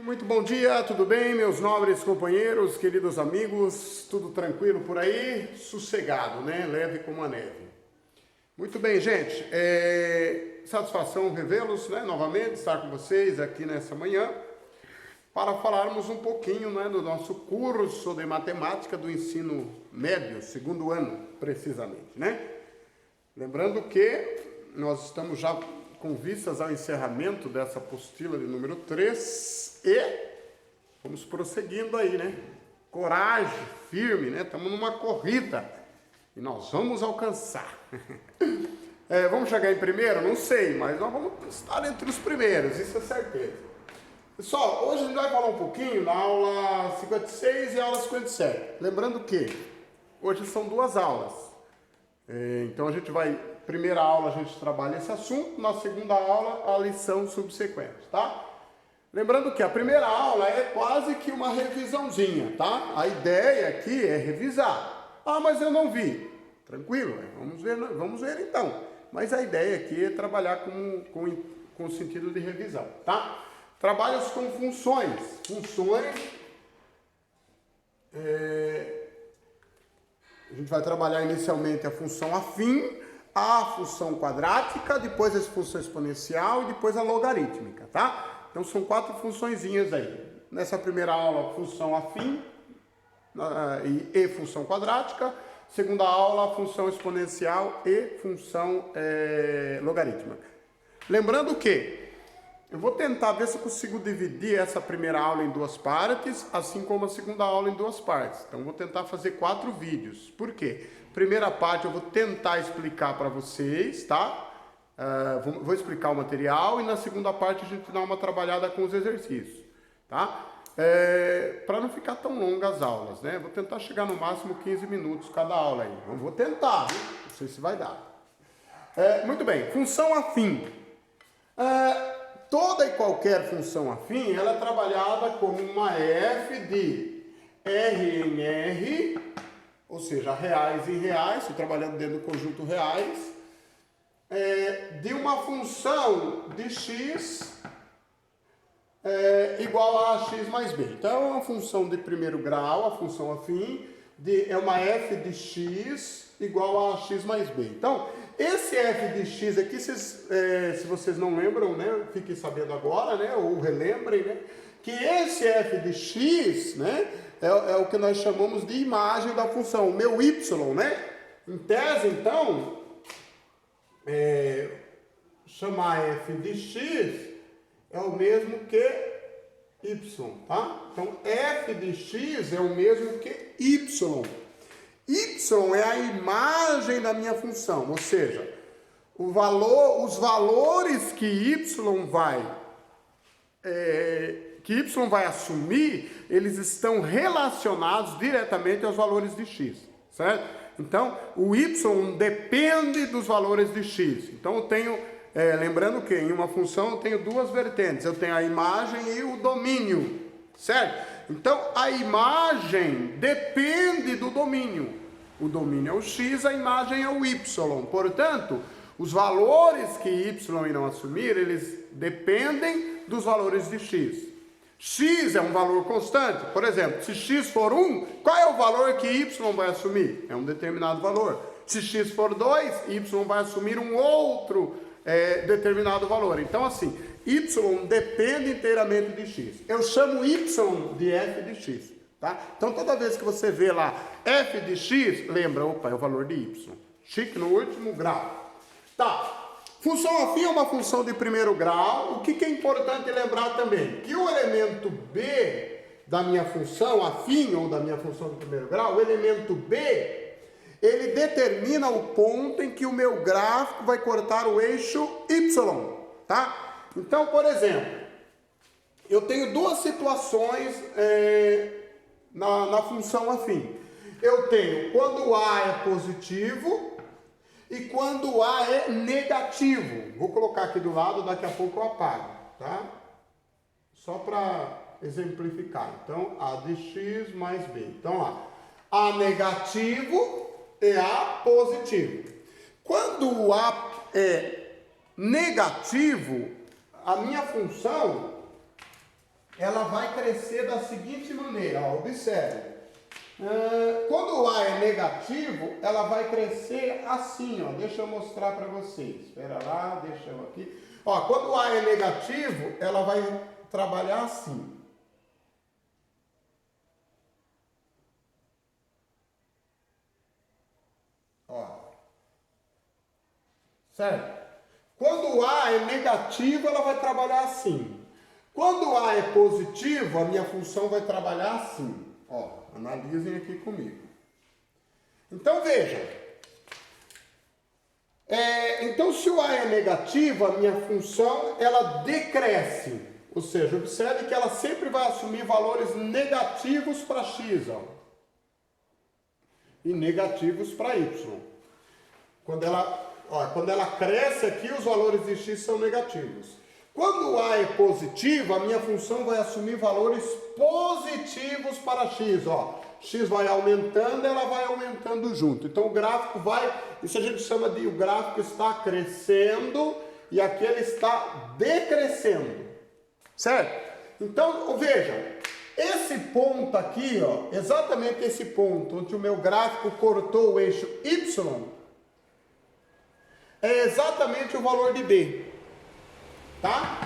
Muito bom dia, tudo bem, meus nobres companheiros, queridos amigos, tudo tranquilo por aí? Sossegado, né? Leve como a neve. Muito bem, gente, satisfação revê-los, né? Novamente, estar com vocês aqui nessa manhã para falarmos um pouquinho, né, do nosso curso de matemática do ensino médio, segundo ano, precisamente, né? Lembrando que nós estamos já com vistas ao encerramento dessa apostila de número 3 e vamos prosseguindo aí, né? Coragem, firme, né? Estamos numa corrida e nós vamos alcançar. Vamos chegar em primeiro? Não sei, mas nós vamos estar entre os primeiros, isso é certeza. Pessoal, hoje a gente vai falar um pouquinho na aula 56 e aula 57. Lembrando que hoje são duas aulas. Então a gente vai, primeira aula a gente trabalha esse assunto, na segunda aula a lição subsequente, tá? Lembrando que a primeira aula é quase que uma revisãozinha, tá? A ideia aqui é revisar. Ah, mas eu não vi. Tranquilo, vamos ver então. Mas a ideia aqui é trabalhar com o sentido de revisão, tá? Trabalhos com funções. A gente vai trabalhar inicialmente a função afim, a função quadrática, depois a função exponencial e depois a logarítmica, tá? Então são 4 funçõezinhas aí. Nessa primeira aula, função afim e função quadrática. Segunda aula, função exponencial e função logarítmica. Lembrando que eu vou tentar ver se eu consigo dividir essa primeira aula em 2 partes, assim como a segunda aula em 2 partes. Então, vou tentar fazer 4 vídeos. Por quê? Primeira parte eu vou tentar explicar para vocês, tá? Vou explicar o material e na segunda parte a gente dá uma trabalhada com os exercícios, tá? Para não ficar tão longas as aulas, né? Vou tentar chegar no máximo 15 minutos cada aula aí. Vou tentar, viu? Não sei se vai dar. Muito bem, função afim. Toda e qualquer função afim, ela é trabalhada como uma f de R em R, ou seja, reais em reais, estou trabalhando dentro do conjunto reais, de uma função de x igual a x mais b. Então, é uma função de primeiro grau, a função afim, é uma f de x igual a x mais b. Então, esse f de x aqui, se vocês não lembram, né, fiquem sabendo agora, né, ou relembrem, né, que esse f de x, né, é o que nós chamamos de imagem da função, o meu y, né? Em tese, então, chamar f de x é o mesmo que y, tá? Então, f de x é o mesmo que y. Y é a imagem da minha função, ou seja, os valores que y vai assumir, eles estão relacionados diretamente aos valores de x, certo? Então, o y depende dos valores de x. Então, eu tenho, lembrando que em uma função eu tenho 2 vertentes, eu tenho a imagem e o domínio, certo? Então, a imagem depende do domínio. O domínio é o x, a imagem é o y. Portanto, os valores que y irão assumir, eles dependem dos valores de x. X é um valor constante. Por exemplo, se x for 1, qual é o valor que y vai assumir? É um determinado valor. Se x for 2, y vai assumir um outro determinado valor. Então, assim, y depende inteiramente de x. Eu chamo y de f de x, tá? Então, toda vez que você vê lá f de x, lembra, opa, é o valor de y. Chique no último grau. Tá. Função afim é uma função de primeiro grau. O que é importante lembrar também? Que o elemento b da minha função afim, ou da minha função de primeiro grau, o elemento b, ele determina o ponto em que o meu gráfico vai cortar o eixo y, tá? Então, por exemplo, eu tenho 2 situações na função afim. Eu tenho quando A é positivo e quando A é negativo. Vou colocar aqui do lado, daqui a pouco eu apago, tá? Só para exemplificar. Então, A de x mais B. Então, ó, A negativo e A positivo. Quando o A é negativo, a minha função ela vai crescer da seguinte maneira, ó, observe. Quando o A é negativo, ela vai crescer assim, ó. Deixa eu mostrar para vocês. Espera lá, deixa eu aqui. Ó, quando o A é negativo, ela vai trabalhar assim. Ó. Certo? Quando o A é negativo, ela vai trabalhar assim. Quando o A é positivo, a minha função vai trabalhar assim. Ó, analisem aqui comigo. Então, veja. Então, se o A é negativo, a minha função, ela decresce. Ou seja, observe que ela sempre vai assumir valores negativos para x, ó, e negativos para y. Quando ela cresce aqui, os valores de x são negativos. Quando o A é positivo, a minha função vai assumir valores positivos para x. Ó. X vai aumentando, ela vai aumentando junto. Então o gráfico vai, isso a gente chama de o gráfico está crescendo e aqui ele está decrescendo. Certo? Então, veja, esse ponto aqui, ó, exatamente esse ponto onde o meu gráfico cortou o eixo y, é exatamente o valor de B. Tá?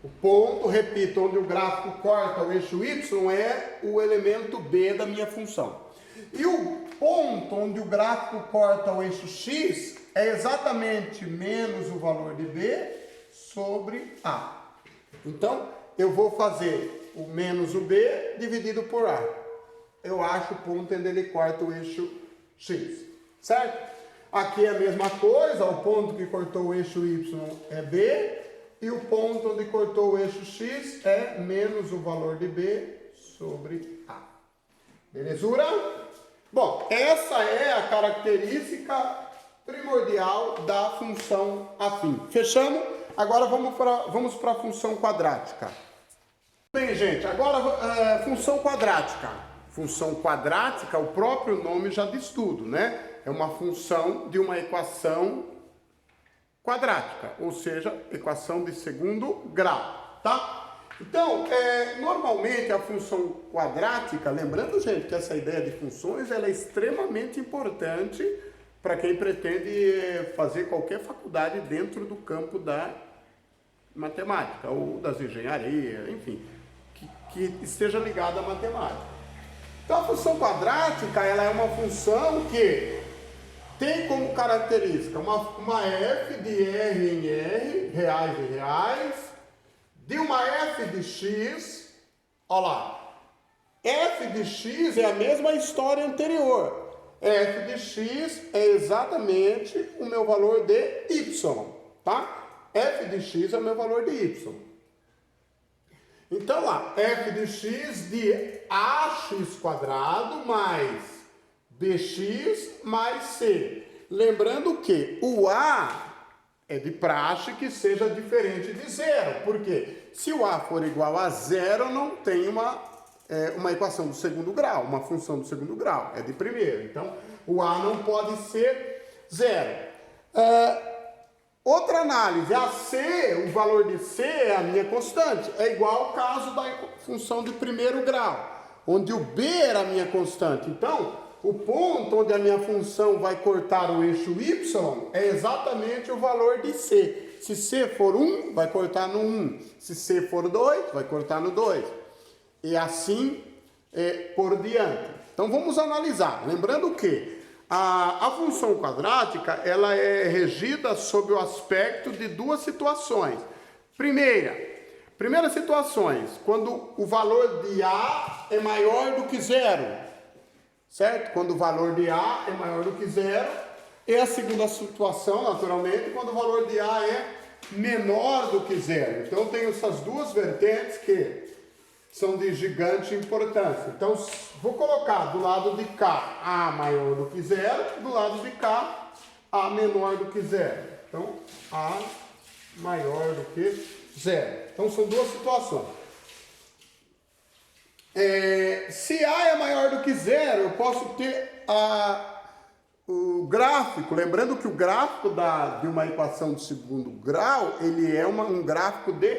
O ponto, repito, onde o gráfico corta o eixo y é o elemento B da minha função. E o ponto onde o gráfico corta o eixo x é exatamente menos o valor de B sobre A. Então, eu vou fazer o menos o B dividido por A. Eu acho o ponto onde ele corta o eixo x. Certo? Aqui é a mesma coisa, o ponto que cortou o eixo y é B, e o ponto onde cortou o eixo x é menos o valor de B sobre A. Belezura? Bom, essa é a característica primordial da função afim. Fechamos? Agora vamos para a função quadrática. Bem, gente, agora função quadrática. Função quadrática, o próprio nome já diz tudo, né? É uma função de uma equação quadrática, ou seja, equação de segundo grau, tá? Então, normalmente a função quadrática, lembrando, gente, que essa ideia de funções ela é extremamente importante para quem pretende fazer qualquer faculdade dentro do campo da matemática ou das engenharias, enfim, que esteja ligada à matemática. Então, a função quadrática ela é uma função que tem como característica uma f de R em R, reais em reais, de uma f de x, olha lá, f de x é a mesma história anterior, f de x é exatamente o meu valor de y, tá? F de x é o meu valor de y. Então lá, f de x de ax quadrado mais bx mais c. Lembrando que o A é de praxe que seja diferente de zero. Por quê? Se o A for igual a zero, não tem uma equação do segundo grau, uma função do segundo grau. É de primeiro. Então, o A não pode ser zero. Outra análise, a C, o valor de C é a minha constante. É igual ao caso da função de primeiro grau, onde o B era a minha constante. Então, o ponto onde a minha função vai cortar o eixo y é exatamente o valor de C. Se C for 1, vai cortar no 1. Se C for 2, vai cortar no 2. E assim por diante. Então vamos analisar. Lembrando que a função quadrática ela é regida sob o aspecto de duas situações. Primeira situações, quando o valor de A é maior do que zero. Certo? Quando o valor de A é maior do que zero. E a segunda situação, naturalmente, quando o valor de A é menor do que zero. Então, eu tenho essas duas vertentes que são de gigante importância. Então, vou colocar do lado de cá A maior do que zero, do lado de cá A menor do que zero. Então, A maior do que zero. Então, são duas situações. Se A é maior do que zero, eu posso ter o gráfico, lembrando que o gráfico de uma equação de segundo grau, ele é um gráfico de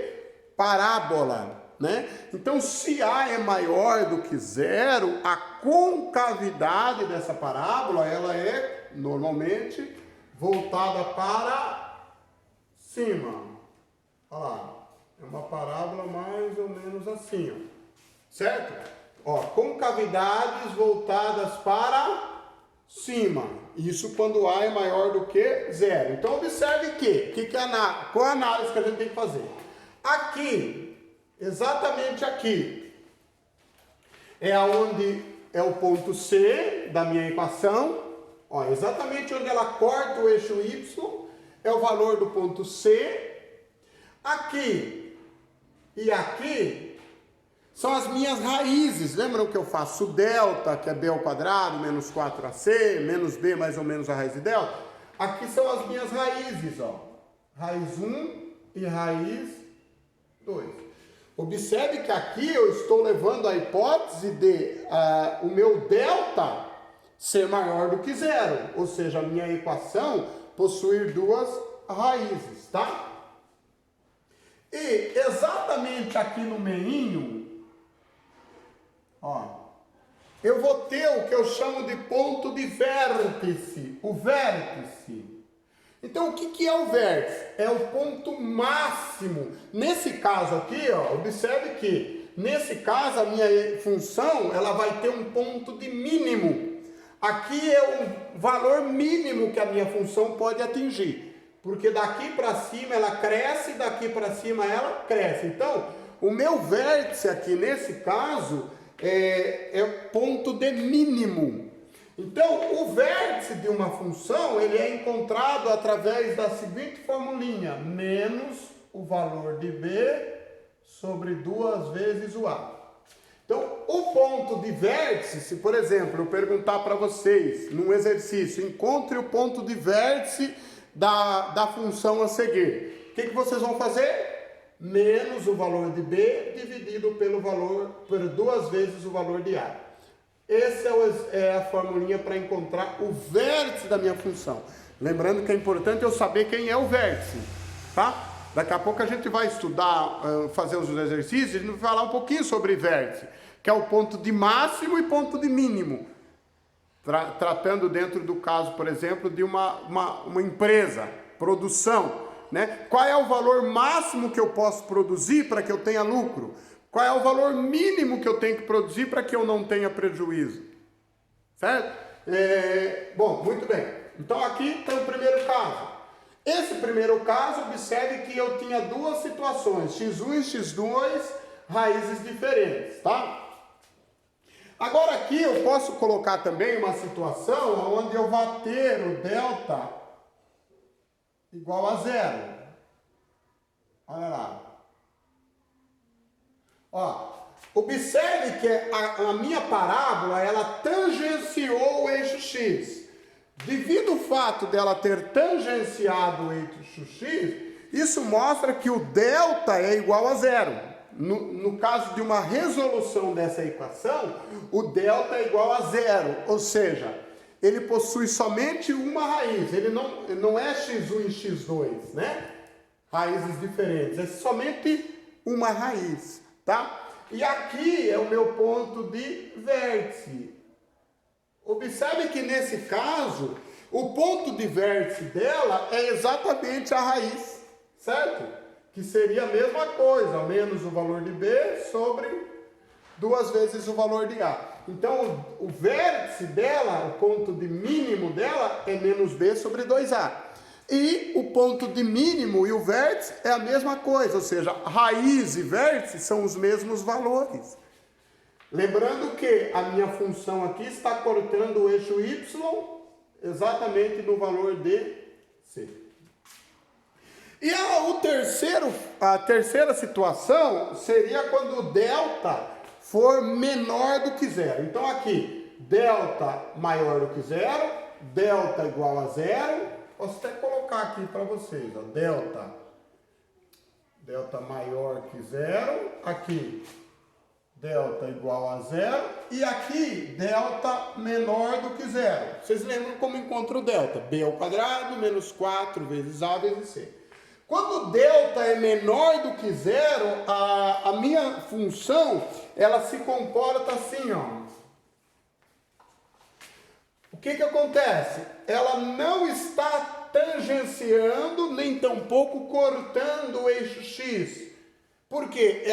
parábola, né? Então, se A é maior do que zero, a concavidade dessa parábola, ela é normalmente voltada para cima. Olha lá, é uma parábola mais ou menos assim, ó. Certo? Ó, concavidades voltadas para cima. Isso quando A é maior do que zero. Então, observe qual a análise que a gente tem que fazer. Aqui, exatamente aqui, é onde é o ponto C da minha equação. Ó, exatamente onde ela corta o eixo Y, é o valor do ponto C. Aqui e aqui são as minhas raízes. Lembram que eu faço delta, que é B ao quadrado, menos 4AC, menos B mais ou menos a raiz de delta? Aqui são as minhas raízes, ó. Raiz 1 e raiz 2. Observe que aqui eu estou levando a hipótese de o meu delta ser maior do que zero. Ou seja, a minha equação possuir duas raízes, tá? E exatamente aqui no meinho, ó, eu vou ter o que eu chamo de ponto de vértice, o vértice. Então, o que é o vértice? É o ponto máximo. Nesse caso aqui, ó, observe que, nesse caso, a minha função, ela vai ter um ponto de mínimo. Aqui é o valor mínimo que a minha função pode atingir. Porque daqui para cima ela cresce, daqui para cima ela cresce. Então, o meu vértice aqui, nesse caso, é ponto de mínimo. Então, o vértice de uma função, ele é encontrado através da seguinte formulinha: menos o valor de B sobre 2 vezes o A. Então, o ponto de vértice, se por exemplo, eu perguntar para vocês, num exercício, encontre o ponto de vértice da função a seguir. O que vocês vão fazer? Menos o valor de B dividido por 2 vezes o valor de A. Essa é a formulinha para encontrar o vértice da minha função. Lembrando que é importante eu saber quem é o vértice, tá? Daqui a pouco a gente vai estudar, fazer os exercícios, e a gente vai falar um pouquinho sobre vértice, que é o ponto de máximo e ponto de mínimo. Tratando dentro do caso, por exemplo, de uma empresa, produção, né? Qual é o valor máximo que eu posso produzir para que eu tenha lucro? Qual é o valor mínimo que eu tenho que produzir para que eu não tenha prejuízo? Certo? Bom, muito bem. Então aqui tem o primeiro caso. Esse primeiro caso, observe que eu tinha duas situações, x1 e x2, raízes diferentes, tá? Agora aqui eu posso colocar também uma situação onde eu vou ter o delta igual a zero. Olha lá. Ó, observe que a minha parábola, ela tangenciou o eixo x. Devido ao fato dela ter tangenciado o eixo x, isso mostra que o delta é igual a zero. No caso de uma resolução dessa equação, o delta é igual a zero, ou seja, ele possui somente uma raiz, ele não é x1 e x2, né? Raízes diferentes, é somente uma raiz, tá? E aqui é o meu ponto de vértice. Observe que nesse caso, o ponto de vértice dela é exatamente a raiz, certo? Que seria a mesma coisa, menos o valor de B sobre 2 vezes o valor de A. Então, o vértice dela, o ponto de mínimo dela, é menos B sobre 2A. E o ponto de mínimo e o vértice é a mesma coisa, ou seja, raiz e vértice são os mesmos valores. Lembrando que a minha função aqui está cortando o eixo Y exatamente no valor de C. E a terceira situação seria quando o delta for menor do que zero. Então aqui, delta maior do que zero, delta igual a zero. Posso até colocar aqui para vocês, ó, delta maior que zero, aqui delta igual a zero, e aqui delta menor do que zero. Vocês lembram como encontra o delta? B ao quadrado menos 4 vezes A vezes C. Quando delta é menor do que zero, a minha função, ela se comporta assim, ó. O que acontece? Ela não está tangenciando, nem tampouco cortando o eixo x. Porque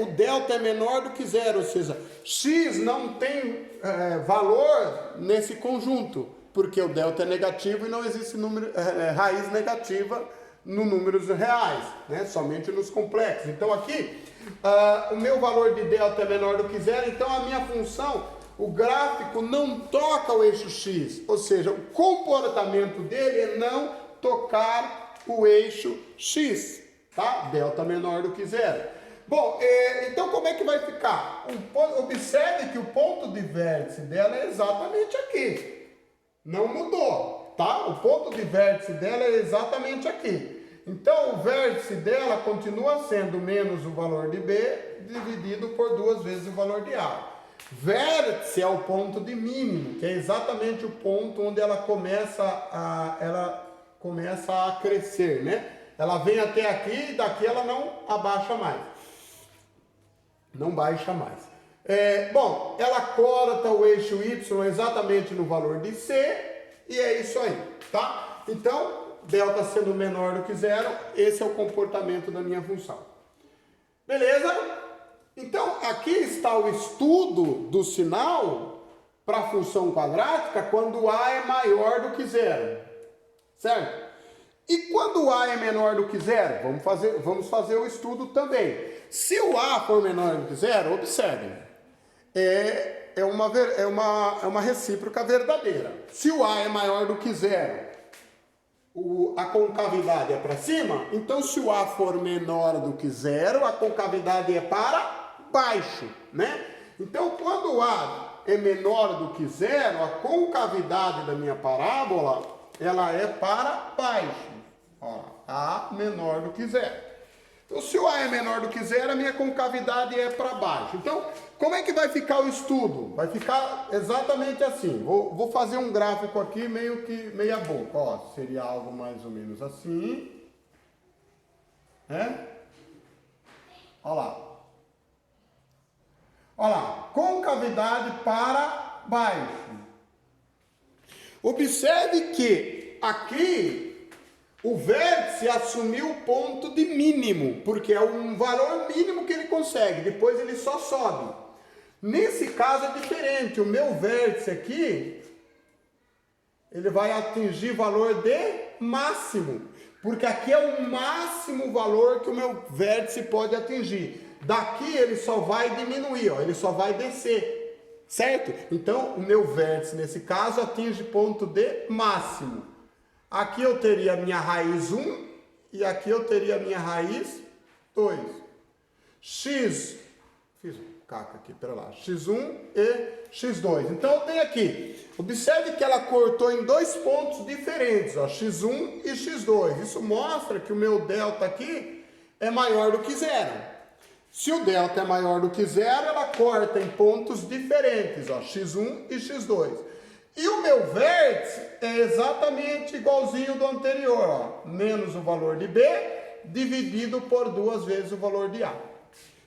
o delta é menor do que zero, ou seja, x não tem valor nesse conjunto, porque o delta é negativo e não existe raiz negativa nos números reais, né? Somente nos complexos. Então aqui, o meu valor de delta é menor do que zero, então a minha função, o gráfico não toca o eixo x, ou seja, o comportamento dele é não tocar o eixo x, tá? Delta menor do que zero. Bom, então como é que vai ficar? Observe que o ponto de vértice dela é exatamente aqui, não mudou, tá? O ponto de vértice dela é exatamente aqui. Então o vértice dela continua sendo menos o valor de B dividido por 2 vezes o valor de A. Vértice é o ponto de mínimo, que é exatamente o ponto onde ela começa a crescer, né? Ela vem até aqui e daqui ela não abaixa mais. Não baixa mais. Bom, ela corta o eixo Y exatamente no valor de C e é isso aí, tá? Então, delta sendo menor do que zero, esse é o comportamento da minha função. Beleza? Então, aqui está o estudo do sinal para a função quadrática quando A é maior do que zero. Certo? E quando A é menor do que zero? Vamos fazer o estudo também. Se o A for menor do que zero, observem. É uma recíproca verdadeira. Se o A é maior do que zero, a concavidade é para cima. Então, se o A for menor do que zero, a concavidade é para baixo, né? Então, quando o A é menor do que zero, a concavidade da minha parábola, ela é para baixo. Ó, A menor do que zero. Então, se o A é menor do que zero, a minha concavidade é para baixo. Então, como é que vai ficar o estudo? Vai ficar exatamente assim. Vou fazer um gráfico aqui meio que meia boca. Ó, seria algo mais ou menos assim. Olha lá. Olha lá, concavidade para baixo. Observe que aqui o vértice assumiu o ponto de mínimo, porque é um valor mínimo que ele consegue, depois ele só sobe. Nesse caso é diferente, o meu vértice aqui, ele vai atingir valor de máximo, porque aqui é o máximo valor que o meu vértice pode atingir. Daqui ele só vai diminuir, ó, ele só vai descer, certo? Então o meu vértice nesse caso atinge ponto de máximo. Aqui eu teria a minha raiz 1 e aqui eu teria a minha raiz 2. X, fiz um caca aqui, pera lá, x1 e x2. Então eu tenho aqui, observe que ela cortou em 2 pontos diferentes, ó, x1 e x2. Isso mostra que o meu delta aqui é maior do que zero. Se o delta é maior do que zero, ela corta em pontos diferentes, ó, x1 e x2. E o meu vértice é exatamente igualzinho do anterior, ó, menos o valor de B dividido por 2 vezes o valor de A.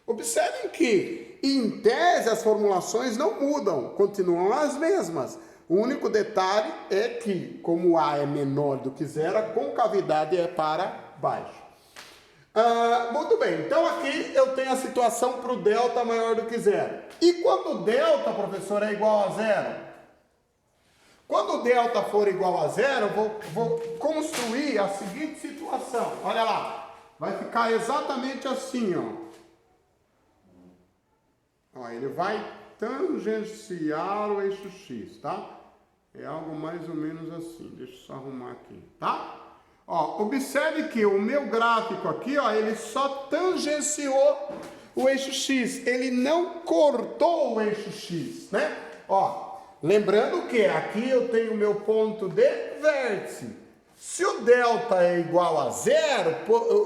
Observem que, em tese, as formulações não mudam, continuam as mesmas. O único detalhe é que, como A é menor do que zero, a concavidade é para baixo. Muito bem, então aqui eu tenho a situação para o delta maior do que zero. E quando o delta, professor, é igual a zero? Quando o delta for igual a zero, eu vou construir a seguinte situação. Olha lá, vai ficar exatamente assim, ó. Ele vai tangenciar o eixo x, tá? É algo mais ou menos assim. Deixa eu só arrumar aqui, tá? Ó, observe que o meu gráfico aqui, ó, ele só tangenciou o eixo x. Ele não cortou o eixo x, né? Ó. Lembrando que aqui eu tenho o meu ponto de vértice. Se o delta é igual a zero,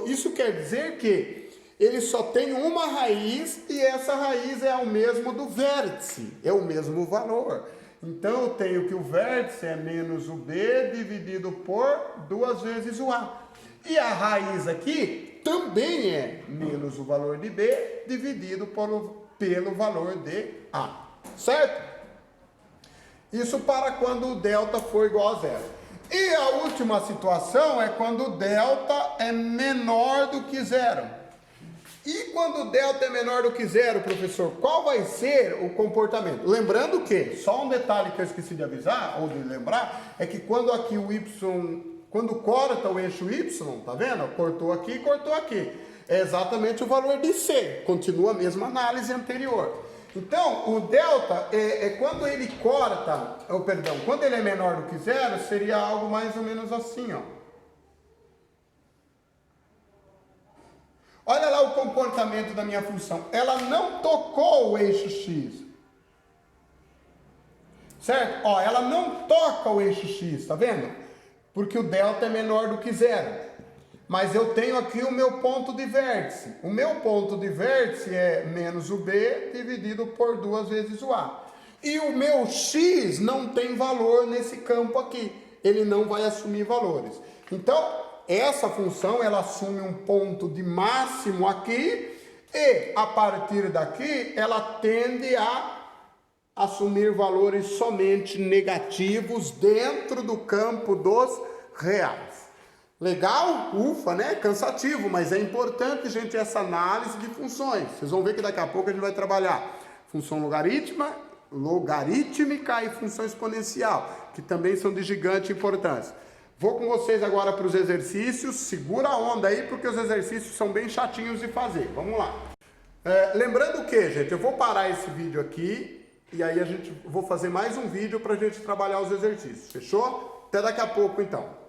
isso quer dizer que ele só tem uma raiz e essa raiz é o mesmo do vértice, é o mesmo valor. Então eu tenho que o vértice é menos o B dividido por 2 vezes o A. E a raiz aqui também é menos o valor de B dividido pelo valor de A, certo? Isso para quando o delta for igual a zero. E a última situação é quando o delta é menor do que zero. E quando o delta é menor do que zero, professor, qual vai ser o comportamento? Lembrando que, só um detalhe que eu esqueci de avisar, ou de lembrar, é que quando aqui o y, quando corta o eixo y, tá vendo? Cortou aqui, cortou aqui. É exatamente o valor de C, continua a mesma análise anterior. Então, o delta, quando ele corta, quando ele é menor do que zero, seria algo mais ou menos assim, ó. Olha lá o comportamento da minha função. Ela não tocou o eixo x. Certo? Ó, ela não toca o eixo x, tá vendo? Porque o delta é menor do que zero. Mas eu tenho aqui o meu ponto de vértice. O meu ponto de vértice é menos o b dividido por 2 vezes o a. E o meu x não tem valor nesse campo aqui. Ele não vai assumir valores. Então, essa função, ela assume um ponto de máximo aqui e, a partir daqui, ela tende a assumir valores somente negativos dentro do campo dos reais. Legal? Ufa, né? Cansativo, mas é importante, gente, essa análise de funções. Vocês vão ver que daqui a pouco a gente vai trabalhar função logarítmica e função exponencial, que também são de gigante importância. Vou com vocês agora para os exercícios, segura a onda aí, porque os exercícios são bem chatinhos de fazer. Vamos lá. Lembrando que, gente, eu vou parar esse vídeo aqui e aí vou fazer mais um vídeo para a gente trabalhar os exercícios, fechou? Até daqui a pouco, então.